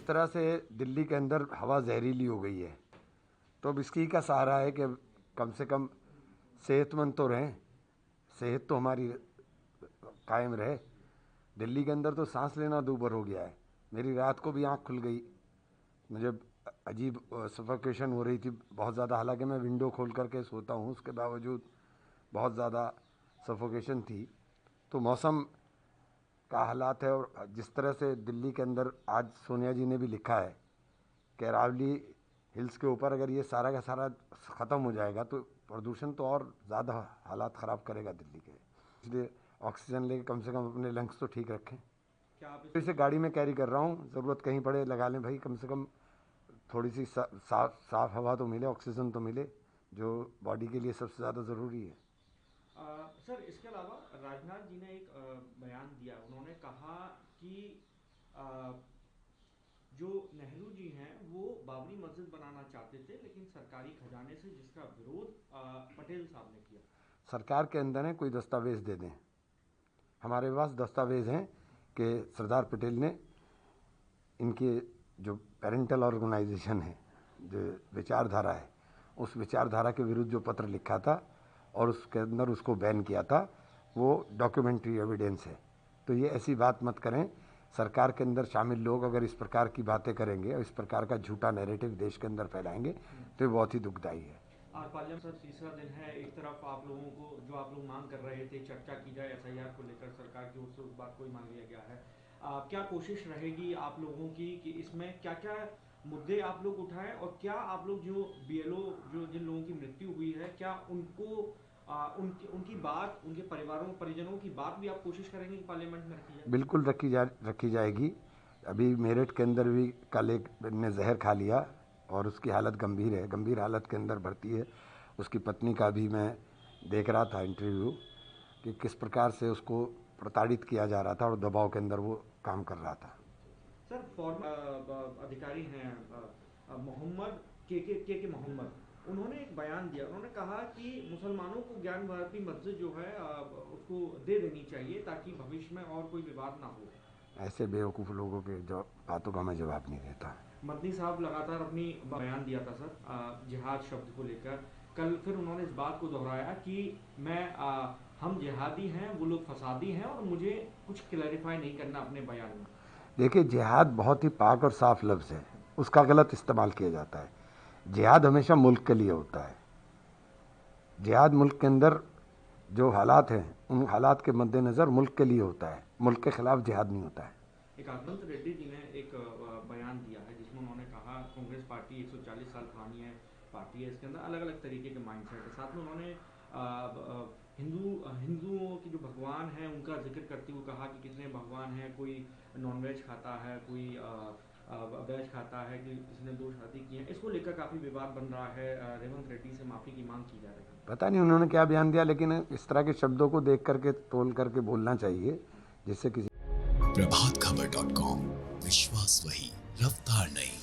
तरह से दिल्ली के अंदर हवा जहरीली हो गई है, तो अब इसकी का सहारा है कि कम से कम सेहतमंद तो रहें, सेहत तो हमारी कायम रहे। दिल्ली के अंदर तो सांस लेना दूभर हो गया है। मेरी रात को भी आँख खुल गई, मुझे अजीब सफोकेशन हो रही थी बहुत ज़्यादा। हालांकि मैं विंडो खोल करके सोता हूँ, उसके बावजूद बहुत ज़्यादा सफोकेशन थी। तो मौसम का हालात है, और जिस तरह से दिल्ली के अंदर आज सोनिया जी ने भी लिखा है कि अरावली हिल्स के ऊपर अगर ये सारा का सारा ख़त्म हो जाएगा तो प्रदूषण तो और ज़्यादा हालात ख़राब करेगा दिल्ली के। इसलिए ऑक्सीजन लेके कम से कम अपने लंग्स तो ठीक रखें। क्या आप इसे गाड़ी में कैरी कर रहा हूँ, ज़रूरत कहीं पड़े लगा लें भाई, कम से कम थोड़ी सी साफ हवा तो मिले, ऑक्सीजन तो मिले, जो बॉडी के लिए सबसे ज़्यादा ज़रूरी है। सर, इसके अलावा राजनाथ जी ने एक बयान दिया। उन्होंने कहा कि जो नेहरू जी हैं वो बाबरी मस्जिद बनाना चाहते थे, लेकिन सरकारी खजाने से, जिसका विरोध पटेल साहब ने किया। सरकार के अंदर है, कोई दस्तावेज दे दें। हमारे पास दस्तावेज हैं कि सरदार पटेल ने इनके जो पेरेंटल ऑर्गेनाइजेशन है, जो विचारधारा है, उस विचारधारा के विरुद्ध जो पत्र लिखा था और उसके अंदर उसको बैन किया था, वो डॉक्यूमेंट्री एविडेंस है। तो ये ऐसी बात मत करें। सरकार के अंदर शामिल लोग अगर इस प्रकार की बातें करेंगे और इस प्रकार का झूठा नैरेटिव देश के अंदर फैलाएंगे तो ये बहुत ही दुखदायी है। आज पार्लियामेंट सर तीसरा दिन है। एक तरफ आप लोगों को, जो आप लोग मांग कर रहे थे, चर्चा की जाए एसआईआर को लेकर, सरकार की ओर से उस बात को ही मान लिया गया है। क्या कोशिश रहेगी आप लोगों की कि इसमें क्या क्या मुद्दे आप लोग उठाएं, और क्या आप लोग जो बीएलओ, जो जिन लोगों की मृत्यु हुई है, क्या उनको उनकी बात, उनके परिजनों की बात भी आप कोशिश करेंगे कि पार्लियामेंट में रखी जाए? बिल्कुल रखी जाएगी। अभी मेरठ के अंदर भी कल एक ने जहर खा लिया और उसकी हालत गंभीर है, गंभीर हालत के अंदर भर्ती है। उसकी पत्नी का भी मैं देख रहा था इंटरव्यू कि किस प्रकार से उसको प्रताड़ित किया जा रहा था और दबाव के अंदर वो काम कर रहा था। सर, फॉर्मर अधिकारी हैं मोहम्मद के मोहम्मद, उन्होंने एक बयान दिया। उन्होंने कहा कि मुसलमानों को ज्ञान भारती मस्जिद जो है उसको दे देनी चाहिए ताकि भविष्य में और कोई विवाद ना हो। ऐसे बेवकूफ़ लोगों के जो बातों का मैं जवाब नहीं देता। मदनी साहब लगातार अपनी बयान दिया था सर जिहाद शब्द को लेकर। कल फिर उन्होंने इस बात को दोहराया कि हम जिहादी हैं, वो लोग फसादी हैं, और मुझे कुछ क्लैरिफाई नहीं करना अपने बयान में। देखिए, जिहाद बहुत ही पाक और साफ लफ्ज़ है, उसका गलत इस्तेमाल किया जाता है। जिहाद हमेशा मुल्क के लिए होता है। जिहाद मुल्क के अंदर जो हालात हैं, उन हालात के मद्देनज़र मुल्क के लिए होता है, मुल्क के खिलाफ जिहाद नहीं होता है। एक आनंद रेड्डी जी ने एक बयान दिया है जिसमें उन्होंने कहा कांग्रेस पार्टी 140 साल पुरानी है पार्टी है, इसके अंदर अलग अलग तरीके के माइंडसेट है। साथ में उन्होंने हिंदुओं की जो भगवान हैं उनका जिक्र करते हुए कहा कि कितने भगवान हैं, कोई नॉनवेज खाता है, कोई वेज खाता है, कि किसी ने 2 शादी की है। इसको लेकर काफ़ी विवाद बन रहा है। रेवंत रेड्डी से माफ़ी की मांग की जा रही है। पता नहीं उन्होंने क्या बयान दिया, लेकिन इस तरह के शब्दों को देख करके तोल करके बोलना चाहिए जिससे किसी प्रभातखबर.com, विश्वास वही, रफ्तार नहीं।